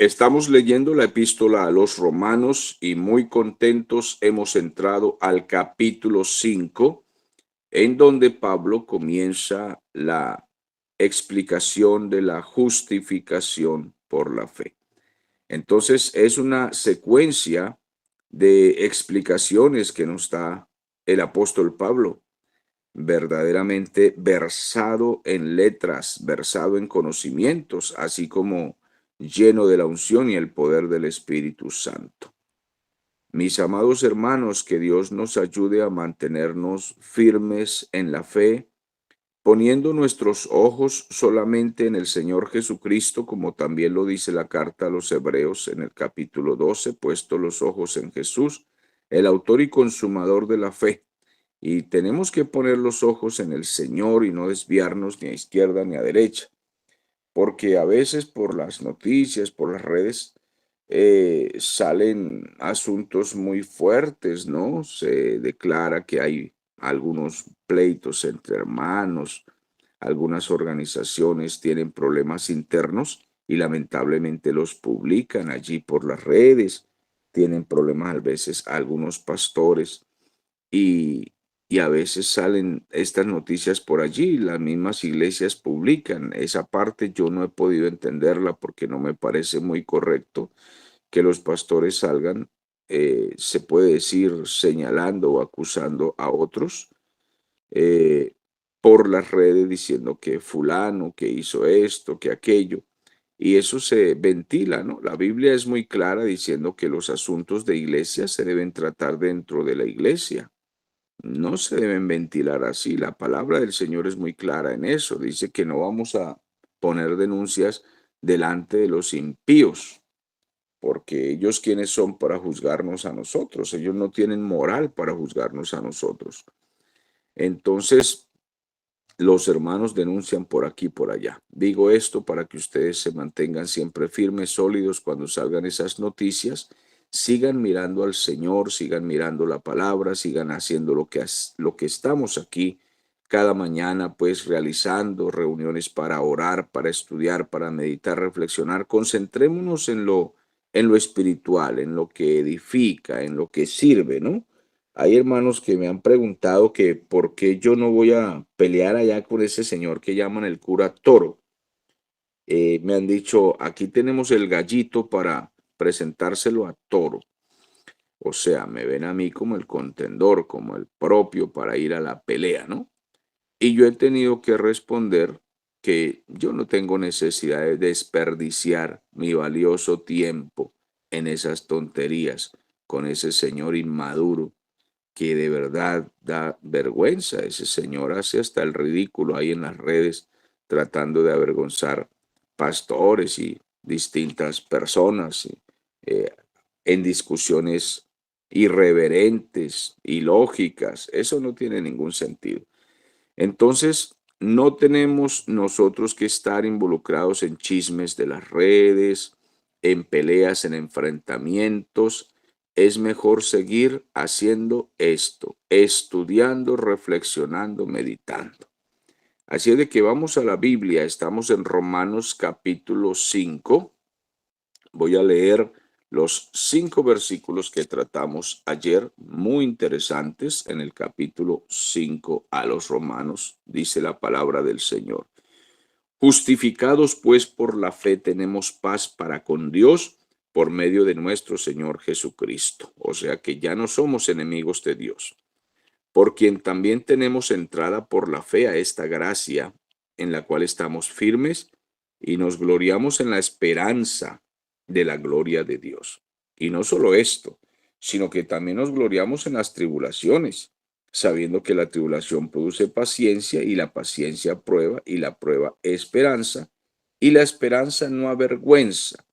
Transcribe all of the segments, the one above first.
Estamos leyendo la epístola a los Romanos y muy contentos hemos entrado al capítulo 5, en donde Pablo comienza la explicación de la justificación por la fe. Entonces es una secuencia de explicaciones que nos da el apóstol Pablo, verdaderamente versado en letras, versado en conocimientos, así como lleno de la unción y el poder del Espíritu Santo. Mis amados hermanos, que Dios nos ayude a mantenernos firmes en la fe, poniendo nuestros ojos solamente en el Señor Jesucristo, como también lo dice la carta a los Hebreos en el capítulo 12, puesto los ojos en Jesús, el autor y consumador de la fe. Y tenemos que poner los ojos en el Señor y no desviarnos ni a izquierda ni a derecha, porque a veces por las noticias, por las redes, salen asuntos muy fuertes, ¿no? Se declara que hay algunos pleitos entre hermanos, algunas organizaciones tienen problemas internos y lamentablemente los publican allí por las redes, tienen problemas a veces algunos pastores y, y a veces salen estas noticias por allí, las mismas iglesias publican. Esa parte yo no he podido entenderla porque no me parece muy correcto que los pastores salgan, se puede decir, señalando o acusando a otros eh, por las redes diciendo que fulano, que hizo esto, que aquello. Y eso se ventila, ¿no? La Biblia es muy clara diciendo que los asuntos de iglesia se deben tratar dentro de la iglesia. No se deben ventilar así. La palabra del Señor es muy clara en eso. Dice que no vamos a poner denuncias delante de los impíos, porque ellos quienes son para juzgarnos a nosotros. Ellos no tienen moral para juzgarnos a nosotros. Entonces, los hermanos denuncian por aquí y por allá. Digo esto para que ustedes se mantengan siempre firmes, sólidos cuando salgan esas noticias. Sigan mirando al Señor, sigan mirando la palabra, sigan haciendo lo que estamos aquí cada mañana, pues realizando reuniones para orar, para estudiar, para meditar, reflexionar. Concentrémonos en lo espiritual, en lo que edifica, en lo que sirve, ¿no? Hay hermanos que me han preguntado que por qué yo no voy a pelear allá con ese señor que llaman el cura Toro. Me han dicho, aquí tenemos el gallito para presentárselo a Toro. O sea, me ven a mí como el contendor, como el propio para ir a la pelea, ¿no? Y yo he tenido que responder que yo no tengo necesidad de desperdiciar mi valioso tiempo en esas tonterías con ese señor inmaduro que de verdad da vergüenza. Ese señor hace hasta el ridículo ahí en las redes tratando de avergonzar pastores y distintas personas eh, en discusiones irreverentes, ilógicas. Eso no tiene ningún sentido. Entonces, no tenemos nosotros que estar involucrados en chismes de las redes, en peleas, en enfrentamientos. Es mejor seguir haciendo esto, estudiando, reflexionando, meditando. Así es de que vamos a la Biblia, estamos en Romanos capítulo 5. Voy a leer los 5 versículos que tratamos ayer, muy interesantes, en el capítulo 5 a los Romanos, dice la palabra del Señor. Justificados pues por la fe tenemos paz para con Dios por medio de nuestro Señor Jesucristo. O sea que ya no somos enemigos de Dios, por quien también tenemos entrada por la fe a esta gracia en la cual estamos firmes y nos gloriamos en la esperanza de la gloria de Dios. Y no solo esto, sino que también nos gloriamos en las tribulaciones, sabiendo que la tribulación produce paciencia y la paciencia prueba y la prueba esperanza y la esperanza no avergüenza,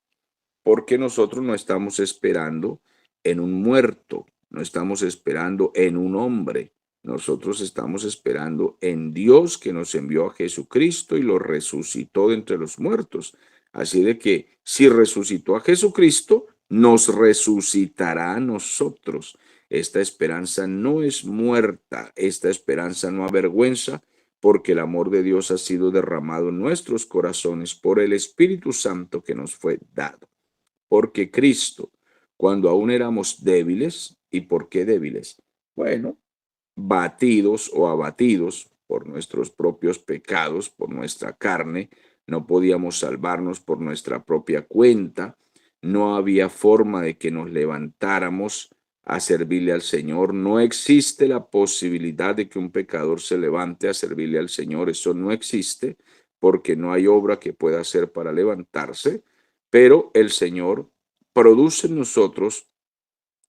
porque nosotros no estamos esperando en un muerto, no estamos esperando en un hombre, nosotros estamos esperando en Dios que nos envió a Jesucristo y lo resucitó de entre los muertos. Así de que si resucitó a Jesucristo, nos resucitará a nosotros. Esta esperanza no es muerta, esta esperanza no avergüenza, porque el amor de Dios ha sido derramado en nuestros corazones por el Espíritu Santo que nos fue dado. Porque Cristo, cuando aún éramos débiles, ¿y por qué débiles? Bueno, batidos o abatidos por nuestros propios pecados, por nuestra carne, no podíamos salvarnos por nuestra propia cuenta, no había forma de que nos levantáramos a servirle al Señor, no existe la posibilidad de que un pecador se levante a servirle al Señor, eso no existe porque no hay obra que pueda hacer para levantarse, pero el Señor produce en nosotros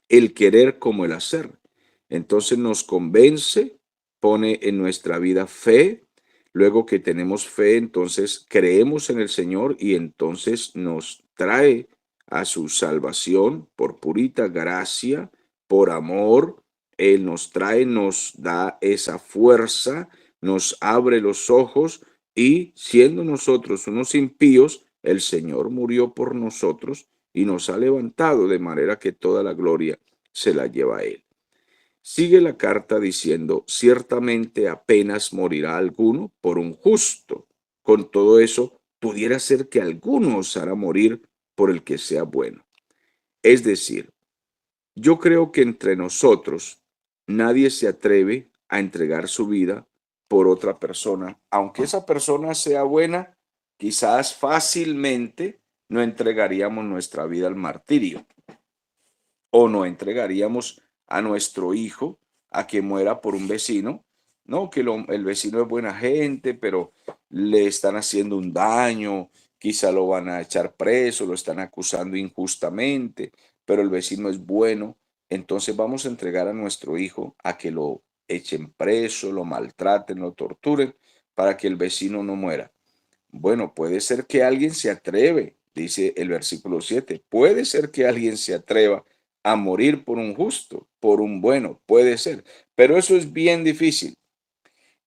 el querer como el hacer. Entonces nos convence, pone en nuestra vida fe, luego que tenemos fe, entonces creemos en el Señor y entonces nos trae a su salvación por purita gracia, por amor. Él nos trae, nos da esa fuerza, nos abre los ojos y siendo nosotros unos impíos, el Señor murió por nosotros y nos ha levantado de manera que toda la gloria se la lleva a él. Sigue la carta diciendo, ciertamente apenas morirá alguno por un justo. Con todo eso, pudiera ser que alguno osara morir por el que sea bueno. Es decir, yo creo que entre nosotros nadie se atreve a entregar su vida por otra persona, aunque esa persona sea buena, quizás fácilmente no entregaríamos nuestra vida al martirio o no entregaríamos a nuestro hijo a que muera por un vecino. No, que el vecino es buena gente, pero le están haciendo un daño, quizá lo van a echar preso, lo están acusando injustamente, pero el vecino es bueno. Entonces vamos a entregar a nuestro hijo a que lo echen preso, lo maltraten, lo torturen, para que el vecino no muera. Bueno, puede ser que alguien se atreve, dice el versículo 7. Puede ser que alguien se atreva a morir por un justo, por un bueno, puede ser, pero eso es bien difícil.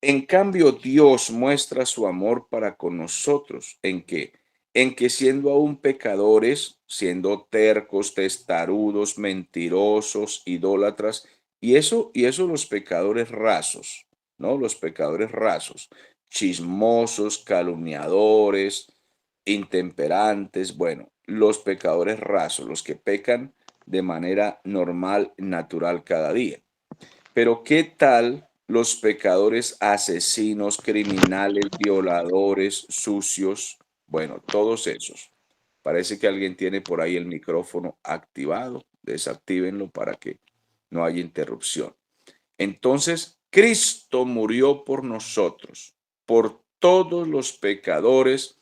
En cambio, Dios muestra su amor para con nosotros. En que siendo aún pecadores, siendo tercos, testarudos, mentirosos, idólatras, y eso los pecadores rasos, ¿no? Los pecadores rasos, chismosos, calumniadores, intemperantes, bueno, los pecadores rasos, los que pecan de manera normal, natural cada día. Pero ¿qué tal los pecadores asesinos, criminales, violadores, sucios? Bueno, todos esos. Parece que alguien tiene por ahí el micrófono activado. Desactívenlo para que no haya interrupción. Entonces, Cristo murió por nosotros, por todos los pecadores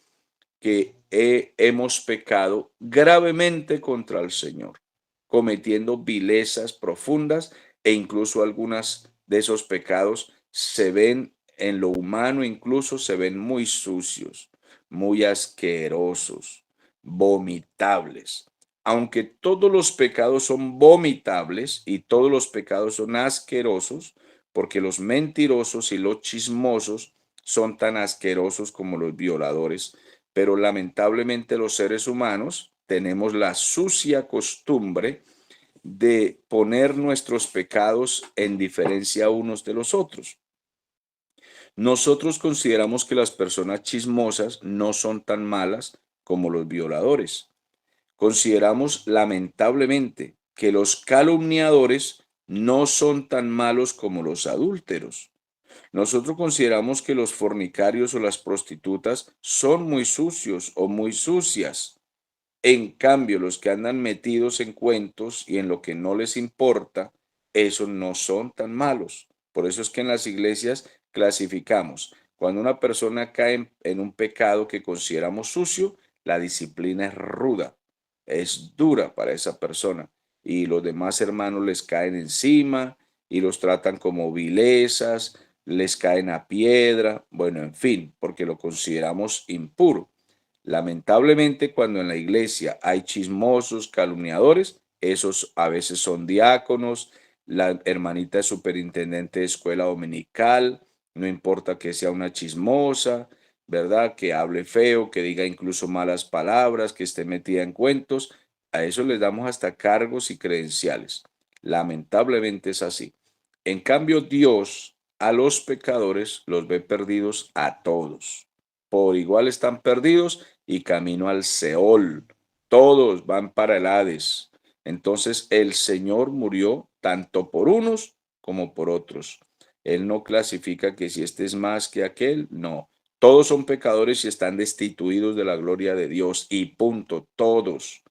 que hemos pecado gravemente contra el Señor, cometiendo vilezas profundas e incluso algunas de esos pecados se ven en lo humano, incluso se ven muy sucios, muy asquerosos, vomitables. Aunque todos los pecados son vomitables y todos los pecados son asquerosos, porque los mentirosos y los chismosos son tan asquerosos como los violadores, pero lamentablemente los seres humanos tenemos la sucia costumbre de poner nuestros pecados en diferencia unos de los otros. Nosotros consideramos que las personas chismosas no son tan malas como los violadores. Consideramos lamentablemente que los calumniadores no son tan malos como los adúlteros. Nosotros consideramos que los fornicarios o las prostitutas son muy sucios o muy sucias. En cambio, los que andan metidos en cuentos y en lo que no les importa, esos no son tan malos. Por eso es que en las iglesias clasificamos. Cuando una persona cae en un pecado que consideramos sucio, la disciplina es ruda, es dura para esa persona. Y los demás hermanos les caen encima y los tratan como vilezas, les caen a piedra, bueno, en fin, porque lo consideramos impuro. Lamentablemente, cuando en la iglesia hay chismosos, calumniadores, esos a veces son diáconos, la hermanita es superintendente de escuela dominical, no importa que sea una chismosa, ¿verdad? Que hable feo, que diga incluso malas palabras, que esté metida en cuentos, a eso les damos hasta cargos y credenciales. Lamentablemente es así. En cambio, Dios a los pecadores los ve perdidos a todos. Por igual están perdidos y camino al Seol. todos van para el Hades. Entonces el Señor murió tanto por unos como por otros. Él no clasifica que si este es más que aquel, no. Todos son pecadores y están destituidos de la gloria de Dios y punto, todos.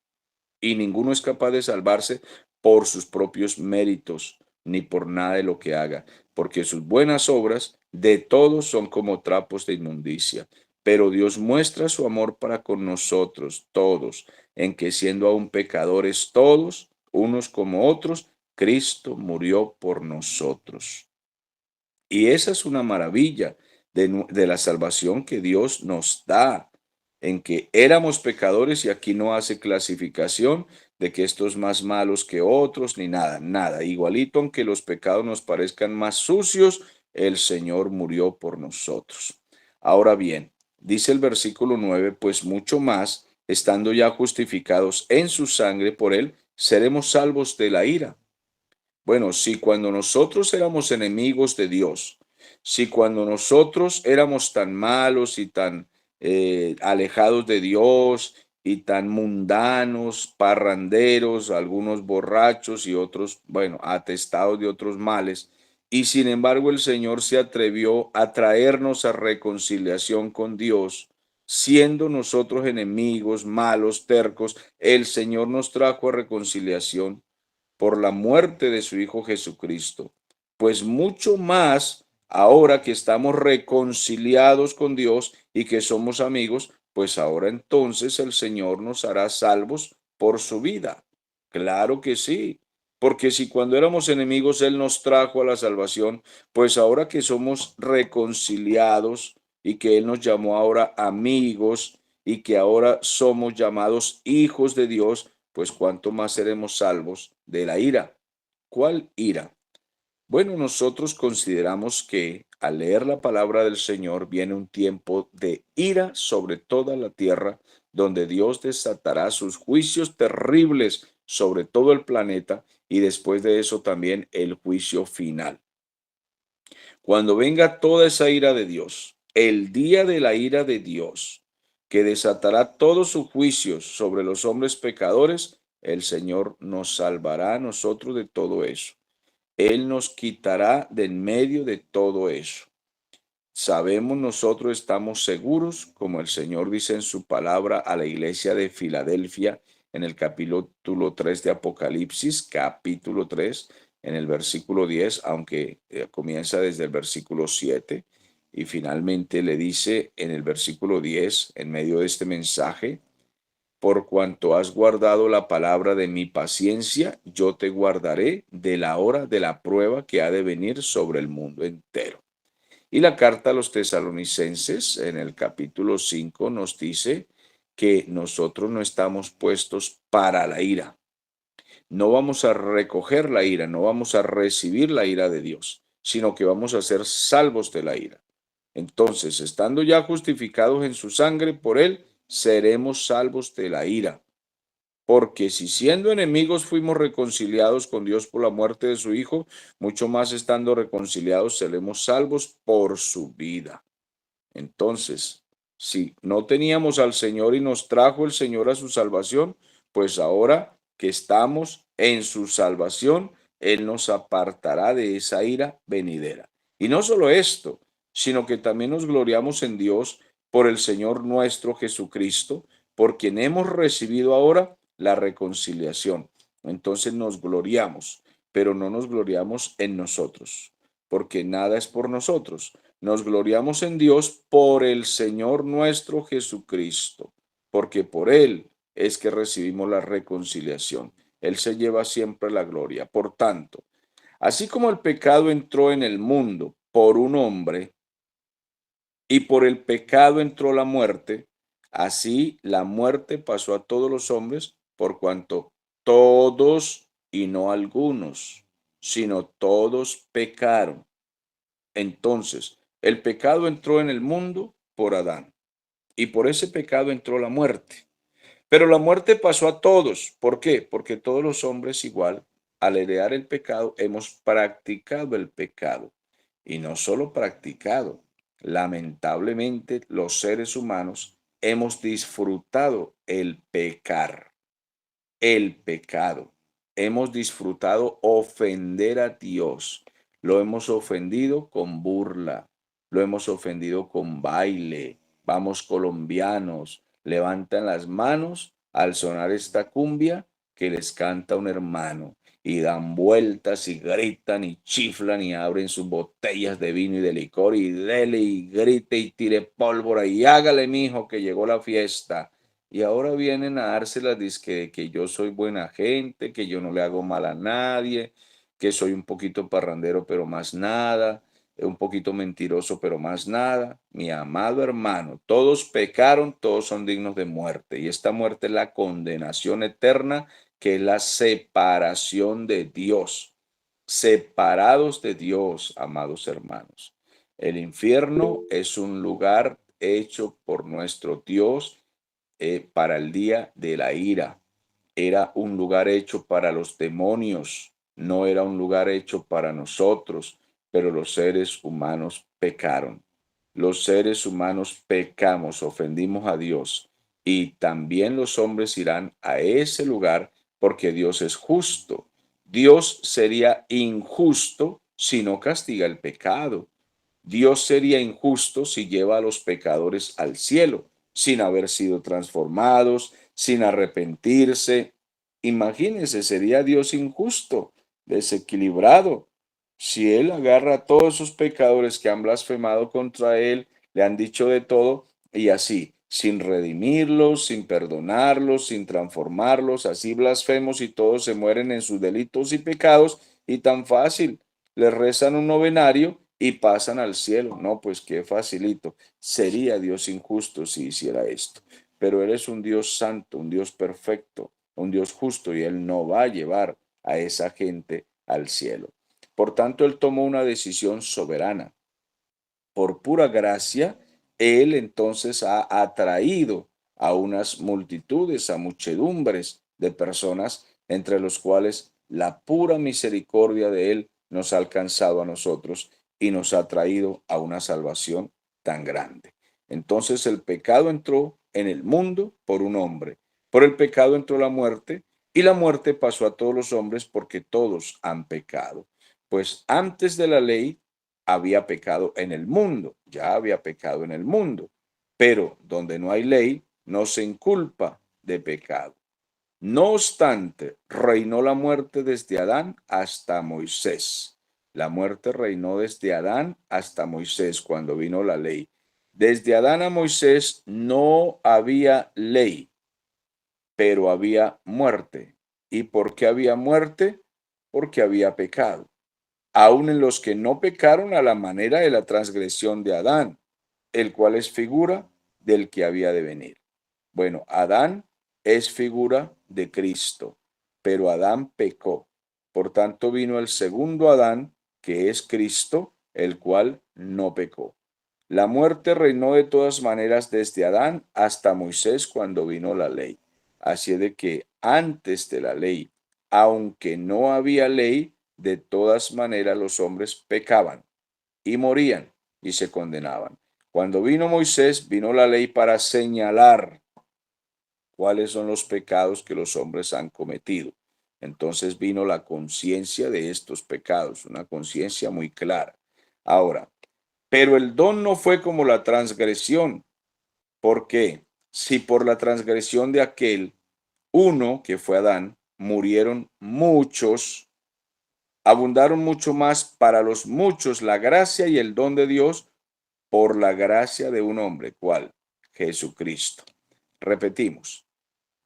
Y ninguno es capaz de salvarse por sus propios méritos, ni por nada de lo que haga, porque sus buenas obras de todos son como trapos de inmundicia. Pero Dios muestra su amor para con nosotros, todos, en que siendo aún pecadores todos, unos como otros, Cristo murió por nosotros. Y esa es una maravilla de la salvación que Dios nos da, en que éramos pecadores y aquí no hace clasificación de que estos más malos que otros, ni nada, nada. Igualito, aunque los pecados nos parezcan más sucios, el Señor murió por nosotros. Ahora bien, dice el versículo 9, pues mucho más, estando ya justificados en su sangre por él, seremos salvos de la ira. Bueno, si cuando nosotros éramos enemigos de Dios, si cuando nosotros éramos tan malos y tan alejados de Dios y tan mundanos, parranderos, algunos borrachos y otros, bueno, atestados de otros males, y sin embargo el Señor se atrevió a traernos a reconciliación con Dios, siendo nosotros enemigos, malos, tercos, el Señor nos trajo a reconciliación por la muerte de su Hijo Jesucristo. Pues mucho más ahora que estamos reconciliados con Dios y que somos amigos, pues ahora entonces el Señor nos hará salvos por su vida. Claro que sí, porque si cuando éramos enemigos Él nos trajo a la salvación, pues ahora que somos reconciliados y que Él nos llamó ahora amigos y que ahora somos llamados hijos de Dios, pues cuánto más seremos salvos de la ira. ¿Cuál ira? Bueno, nosotros consideramos que al leer la palabra del Señor viene un tiempo de ira sobre toda la tierra, donde Dios desatará sus juicios terribles sobre todo el planeta y después de eso también el juicio final. Cuando venga toda esa ira de Dios, el día de la ira de Dios, que desatará todos sus juicios sobre los hombres pecadores, el Señor nos salvará a nosotros de todo eso. Él nos quitará de en medio de todo eso. Sabemos nosotros, estamos seguros, como el Señor dice en su palabra a la iglesia de Filadelfia, en el capítulo 3 de Apocalipsis, capítulo 3 en el versículo 10, aunque comienza desde el versículo 7, y finalmente le dice en el versículo 10, en medio de este mensaje, por cuanto has guardado la palabra de mi paciencia, yo te guardaré de la hora de la prueba que ha de venir sobre el mundo entero. Y la carta a los tesalonicenses en el capítulo 5 nos dice que nosotros no estamos puestos para la ira. No vamos a recoger la ira, no vamos a recibir la ira de Dios, sino que vamos a ser salvos de la ira. Entonces, estando ya justificados en su sangre por él, seremos salvos de la ira. Porque si siendo enemigos fuimos reconciliados con Dios por la muerte de su Hijo, mucho más estando reconciliados seremos salvos por su vida. Entonces, si no teníamos al Señor y nos trajo el Señor a su salvación, pues ahora que estamos en su salvación, Él nos apartará de esa ira venidera. Y no solo esto, sino que también nos gloriamos en Dios por el Señor nuestro Jesucristo, por quien hemos recibido ahora la reconciliación. Entonces nos gloriamos, pero no nos gloriamos en nosotros, porque nada es por nosotros. Nos gloriamos en Dios por el Señor nuestro Jesucristo, porque por Él es que recibimos la reconciliación. Él se lleva siempre la gloria. Por tanto, así como el pecado entró en el mundo por un hombre y por el pecado entró la muerte, así la muerte pasó a todos los hombres por cuanto todos y no algunos, sino todos pecaron. Entonces, el pecado entró en el mundo por Adán, y por ese pecado entró la muerte. Pero la muerte pasó a todos. ¿Por qué? Porque todos los hombres igual, al heredar el pecado, hemos practicado el pecado. Y no solo practicado, lamentablemente los seres humanos hemos disfrutado el pecar, el pecado. Hemos disfrutado ofender a Dios. Lo hemos ofendido con burla, lo hemos ofendido con baile. Vamos colombianos, levantan las manos al sonar esta cumbia que les canta un hermano y dan vueltas y gritan y chiflan y abren sus botellas de vino y de licor y dele y grite y tire pólvora y hágale, mijo, que llegó la fiesta. Y ahora vienen a dárselas dizque de que yo soy buena gente, que yo no le hago mal a nadie, que soy un poquito parrandero, pero más nada, un poquito mentiroso, pero más nada. Mi amado hermano, todos pecaron, todos son dignos de muerte. Y esta muerte es la condenación eterna, que es la separación de Dios. Separados de Dios, amados hermanos. El infierno es un lugar hecho por nuestro Dios para el día de la ira. Era un lugar hecho para los demonios, no era un lugar hecho para nosotros, pero los seres humanos pecaron. Los seres humanos pecamos, ofendimos a Dios y también los hombres irán a ese lugar porque Dios es justo. Dios sería injusto si no castiga el pecado. Dios sería injusto si lleva a los pecadores al cielo, sin haber sido transformados, sin arrepentirse. Imagínense, sería Dios injusto, desequilibrado. Si Él agarra a todos esos pecadores que han blasfemado contra Él, le han dicho de todo, y así, sin redimirlos, sin perdonarlos, sin transformarlos, así blasfemos y todos se mueren en sus delitos y pecados, y tan fácil, les rezan un novenario y pasan al cielo. No, pues qué facilito. Sería Dios injusto si hiciera esto. Pero Él es un Dios santo, un Dios perfecto, un Dios justo y Él no va a llevar a esa gente al cielo. Por tanto, Él tomó una decisión soberana. Por pura gracia, Él entonces ha atraído a unas multitudes, a muchedumbres de personas, entre los cuales la pura misericordia de Él nos ha alcanzado a nosotros y nos ha traído a una salvación tan grande. Entonces el pecado entró en el mundo por un hombre. Por el pecado entró la muerte y la muerte pasó a todos los hombres porque todos han pecado. Pues antes de la ley había pecado en el mundo, ya había pecado en el mundo, pero donde no hay ley, no se inculpa de pecado. No obstante, reinó la muerte desde Adán hasta Moisés. La muerte reinó desde Adán hasta Moisés cuando vino la ley. Desde Adán a Moisés no había ley, pero había muerte. ¿Y por qué había muerte? Porque había pecado aun en los que no pecaron a la manera de la transgresión de Adán, el cual es figura del que había de venir. Bueno, Adán es figura de Cristo, pero Adán pecó. Por tanto, vino el segundo Adán, que es Cristo, el cual no pecó. La muerte reinó de todas maneras desde Adán hasta Moisés cuando vino la ley. Así de que antes de la ley, aunque no había ley, de todas maneras los hombres pecaban y morían y se condenaban. Cuando vino Moisés, vino la ley para señalar cuáles son los pecados que los hombres han cometido. Entonces vino la conciencia de estos pecados, una conciencia muy clara. Ahora, pero el don no fue como la transgresión. ¿Por qué? Si por la transgresión de aquel uno, que fue Adán, murieron muchos, abundaron mucho más para los muchos la gracia y el don de Dios por la gracia de un hombre. ¿Cuál? Jesucristo. Repetimos,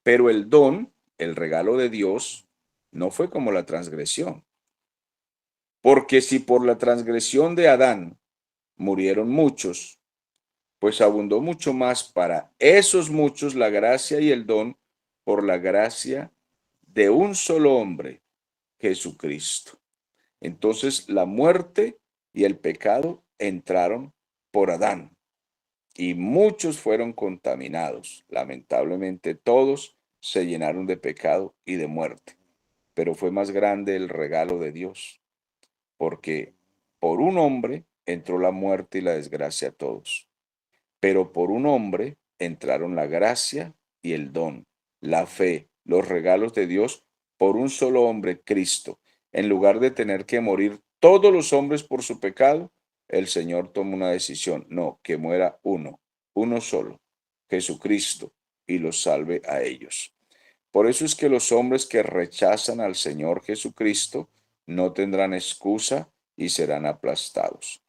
pero el don, el regalo de Dios, no fue como la transgresión. Porque si por la transgresión de Adán murieron muchos, pues abundó mucho más para esos muchos la gracia y el don por la gracia de un solo hombre, Jesucristo. Entonces la muerte y el pecado entraron por Adán y muchos fueron contaminados. Lamentablemente todos se llenaron de pecado y de muerte, pero fue más grande el regalo de Dios, porque por un hombre entró la muerte y la desgracia a todos, pero por un hombre entraron la gracia y el don, la fe, los regalos de Dios por un solo hombre, Cristo. En lugar de tener que morir todos los hombres por su pecado, el Señor toma una decisión. No, que muera uno solo, Jesucristo, y los salve a ellos. Por eso es que los hombres que rechazan al Señor Jesucristo no tendrán excusa y serán aplastados.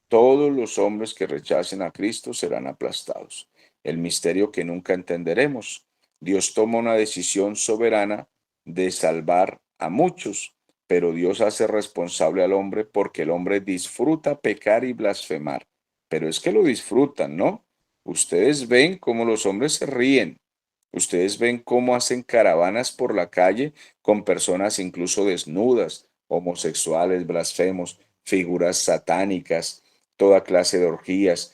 Todos los hombres que rechacen a Cristo serán aplastados. El misterio que nunca entenderemos. Dios toma una decisión soberana de salvar a muchos, pero Dios hace responsable al hombre porque el hombre disfruta pecar y blasfemar. Pero es que lo disfrutan, ¿no? Ustedes ven cómo los hombres se ríen. Ustedes ven cómo hacen caravanas por la calle con personas incluso desnudas, homosexuales, blasfemos, figuras satánicas, toda clase de orgías,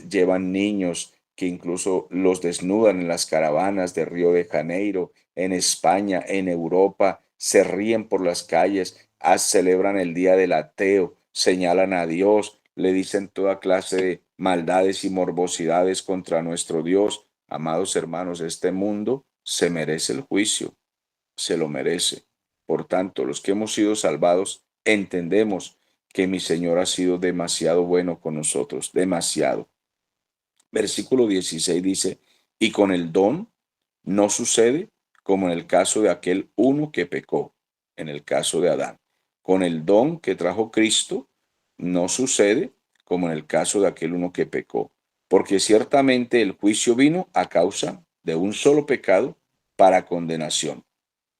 llevan niños que incluso los desnudan en las caravanas de Río de Janeiro, en España, en Europa, se ríen por las calles, celebran el Día del Ateo, señalan a Dios, le dicen toda clase de maldades y morbosidades contra nuestro Dios. Amados hermanos, este mundo se merece el juicio, se lo merece. Por tanto, los que hemos sido salvados, entendemos que mi Señor ha sido demasiado bueno con nosotros, demasiado. Versículo 16 dice, y con el don no sucede como en el caso de aquel uno que pecó, en el caso de Adán. Con el don que trajo Cristo no sucede como en el caso de aquel uno que pecó, porque ciertamente el juicio vino a causa de un solo pecado para condenación,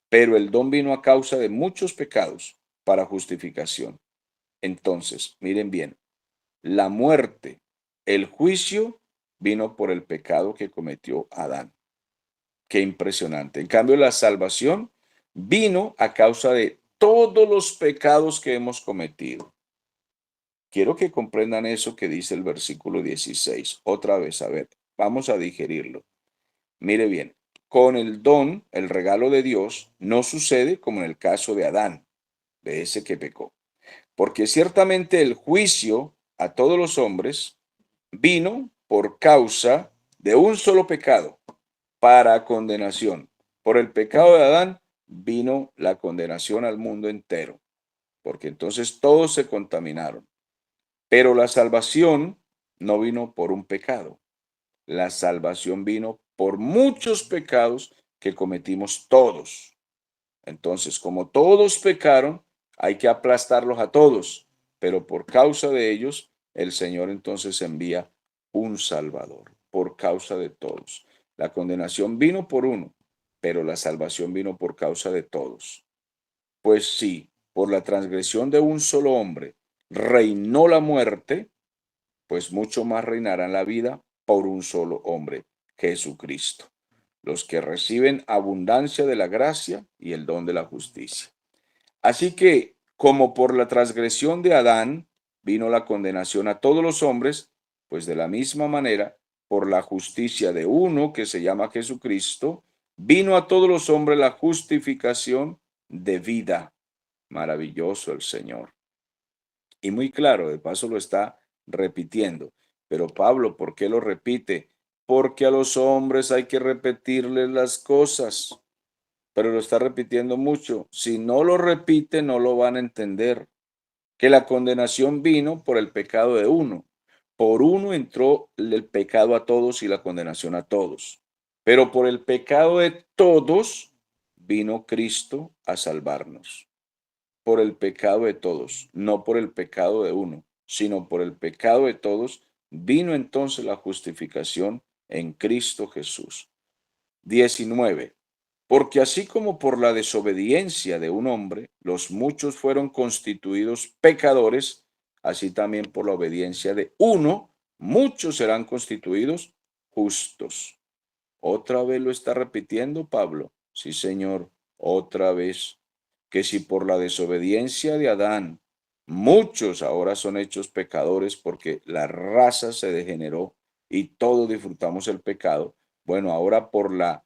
pero el don vino a causa de muchos pecados para justificación. Entonces, miren bien, la muerte, el juicio vino por el pecado que cometió Adán. Qué impresionante. En cambio, la salvación vino a causa de todos los pecados que hemos cometido. Quiero que comprendan eso que dice el versículo 16. Otra vez, a ver, vamos a digerirlo. Mire bien, con el don, el regalo de Dios, no sucede como en el caso de Adán, de ese que pecó. Porque ciertamente el juicio a todos los hombres vino por causa de un solo pecado, para condenación. Por el pecado de Adán vino la condenación al mundo entero, porque entonces todos se contaminaron. Pero la salvación no vino por un pecado. La salvación vino por muchos pecados que cometimos todos. Entonces, como todos pecaron, hay que aplastarlos a todos, pero por causa de ellos, el Señor entonces envía un Salvador, por causa de todos. La condenación vino por uno, pero la salvación vino por causa de todos. Pues sí, por la transgresión de un solo hombre reinó la muerte, pues mucho más reinará la vida por un solo hombre, Jesucristo, los que reciben abundancia de la gracia y el don de la justicia. Así que, como por la transgresión de Adán vino la condenación a todos los hombres, pues de la misma manera, por la justicia de uno que se llama Jesucristo, vino a todos los hombres la justificación de vida. Maravilloso el Señor. Y muy claro, de paso lo está repitiendo. Pero Pablo, ¿por qué lo repite? Porque a los hombres hay que repetirles las cosas. Pero lo está repitiendo mucho. Si no lo repite, no lo van a entender. Que la condenación vino por el pecado de uno. Por uno entró el pecado a todos y la condenación a todos. Pero por el pecado de todos vino Cristo a salvarnos. Por el pecado de todos, no por el pecado de uno, sino por el pecado de todos, vino entonces la justificación en Cristo Jesús. 19. Porque así como por la desobediencia de un hombre, los muchos fueron constituidos pecadores, así también por la obediencia de uno, muchos serán constituidos justos. Otra vez lo está repitiendo Pablo. Sí, Señor, otra vez. Que si por la desobediencia de Adán muchos ahora son hechos pecadores porque la raza se degeneró y todos disfrutamos el pecado, bueno, ahora por la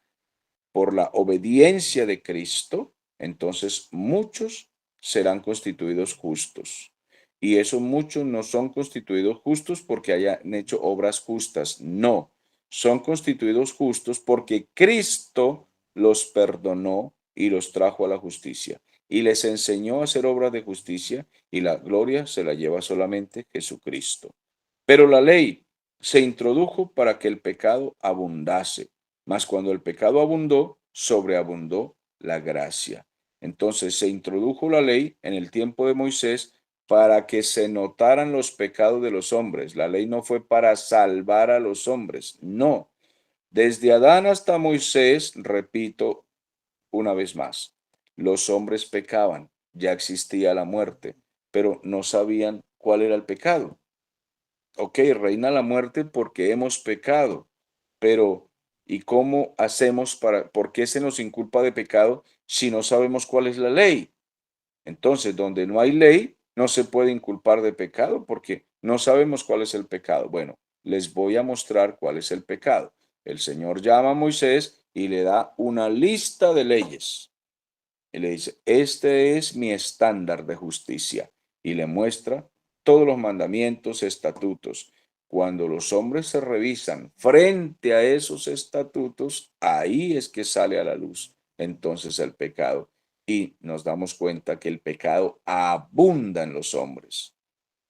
obediencia de Cristo, entonces muchos serán constituidos justos. Y esos muchos no son constituidos justos porque hayan hecho obras justas, no, son constituidos justos porque Cristo los perdonó y los trajo a la justicia y les enseñó a hacer obras de justicia y la gloria se la lleva solamente Jesucristo. Pero la ley se introdujo para que el pecado abundase, mas cuando el pecado abundó, sobreabundó la gracia. Entonces se introdujo la ley en el tiempo de Moisés para que se notaran los pecados de los hombres. La ley no fue para salvar a los hombres, no. Desde Adán hasta Moisés, repito una vez más, los hombres pecaban, ya existía la muerte, pero no sabían cuál era el pecado. Ok, reina la muerte porque hemos pecado, pero ¿y cómo hacemos por qué se nos inculpa de pecado si no sabemos cuál es la ley? Entonces, donde no hay ley, no se puede inculpar de pecado porque no sabemos cuál es el pecado. Bueno, les voy a mostrar cuál es el pecado. El Señor llama a Moisés y le da una lista de leyes. Y le dice, este es mi estándar de justicia. Y le muestra todos los mandamientos, estatutos. Cuando los hombres se revisan frente a esos estatutos, ahí es que sale a la luz entonces el pecado. Y nos damos cuenta que el pecado abunda en los hombres.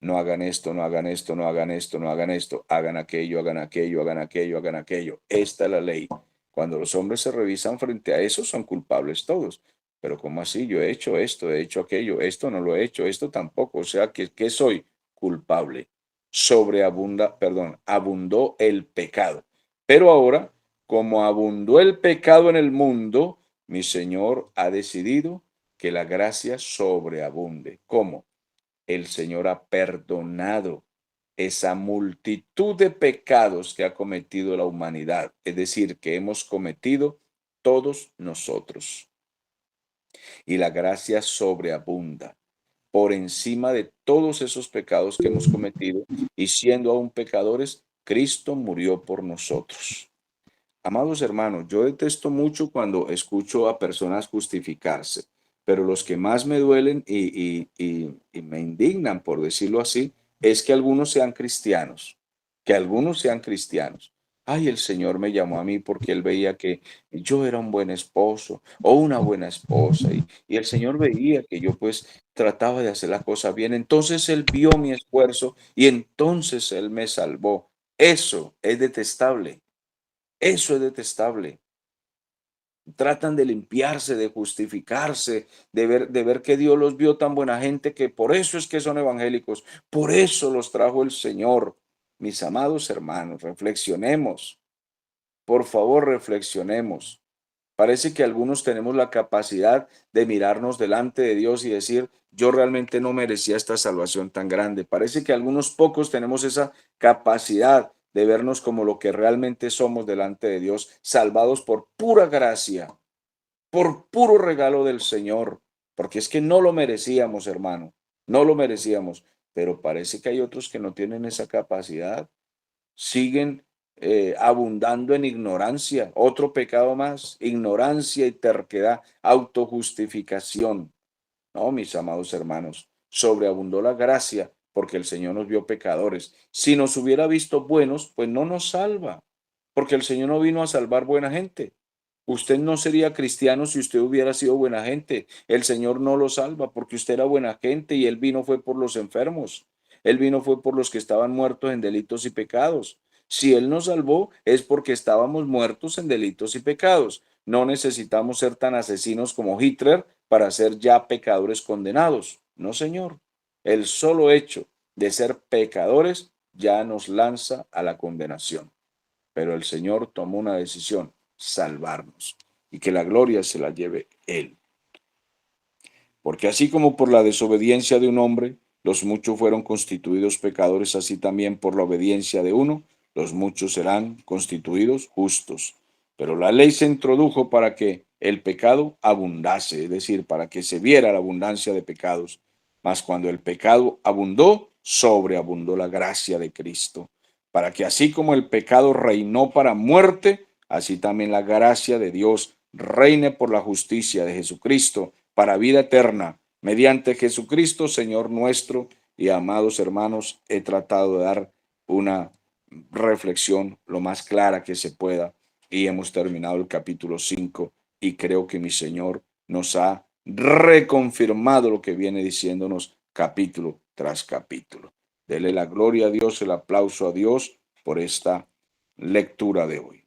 No hagan esto, no hagan esto, no hagan esto, no hagan esto, hagan aquello, hagan aquello, hagan aquello, hagan aquello. Esta es la ley. Cuando los hombres se revisan frente a eso, son culpables todos. Pero ¿cómo así? Yo he hecho esto, he hecho aquello, esto no lo he hecho, esto tampoco. O sea, ¿qué soy? Culpable. Sobreabunda, perdón, abundó el pecado. Pero ahora, como abundó el pecado en el mundo, mi Señor ha decidido que la gracia sobreabunde. ¿Cómo? El Señor ha perdonado esa multitud de pecados que ha cometido la humanidad, es decir, que hemos cometido todos nosotros. Y la gracia sobreabunda por encima de todos esos pecados que hemos cometido y siendo aún pecadores, Cristo murió por nosotros. Amados hermanos, yo detesto mucho cuando escucho a personas justificarse, pero los que más me duelen y me indignan, por decirlo así, es que algunos sean cristianos, que algunos sean cristianos. Ay, el Señor me llamó a mí porque Él veía que yo era un buen esposo o una buena esposa y el Señor veía que yo pues trataba de hacer las cosas bien. Entonces Él vio mi esfuerzo y entonces Él me salvó. Eso es detestable. Eso es detestable. Tratan de limpiarse, de justificarse, de ver que Dios los vio tan buena gente que por eso es que son evangélicos, por eso los trajo el Señor. Mis amados hermanos, reflexionemos, por favor, reflexionemos. Parece que algunos tenemos la capacidad de mirarnos delante de Dios y decir, yo realmente no merecía esta salvación tan grande. Parece que algunos pocos tenemos esa capacidad de vernos como lo que realmente somos delante de Dios, salvados por pura gracia, por puro regalo del Señor, porque es que no lo merecíamos, hermano, no lo merecíamos, pero parece que hay otros que no tienen esa capacidad, siguen abundando en ignorancia. Otro pecado más, ignorancia y terquedad, autojustificación. No, mis amados hermanos, sobreabundó la gracia porque el Señor nos vio pecadores. Si nos hubiera visto buenos, pues no nos salva, porque el Señor no vino a salvar buena gente. Usted no sería cristiano si usted hubiera sido buena gente. El Señor no lo salva porque usted era buena gente y Él vino fue por los enfermos. Él vino fue por los que estaban muertos en delitos y pecados. Si Él nos salvó es porque estábamos muertos en delitos y pecados. No necesitamos ser tan asesinos como Hitler para ser ya pecadores condenados. No, Señor. El solo hecho de ser pecadores ya nos lanza a la condenación. Pero el Señor tomó una decisión, salvarnos, y que la gloria se la lleve Él. Porque así como por la desobediencia de un hombre, los muchos fueron constituidos pecadores, así también por la obediencia de uno, los muchos serán constituidos justos. Pero la ley se introdujo para que el pecado abundase, es decir, para que se viera la abundancia de pecados. Mas cuando el pecado abundó, sobreabundó la gracia de Cristo, para que así como el pecado reinó para muerte, así también la gracia de Dios reine por la justicia de Jesucristo para vida eterna, mediante Jesucristo, Señor nuestro. Y amados hermanos, he tratado de dar una reflexión lo más clara que se pueda y hemos terminado el capítulo 5 y creo que mi Señor nos ha reconfirmado lo que viene diciéndonos capítulo tras capítulo. Dele la gloria a Dios, el aplauso a Dios por esta lectura de hoy.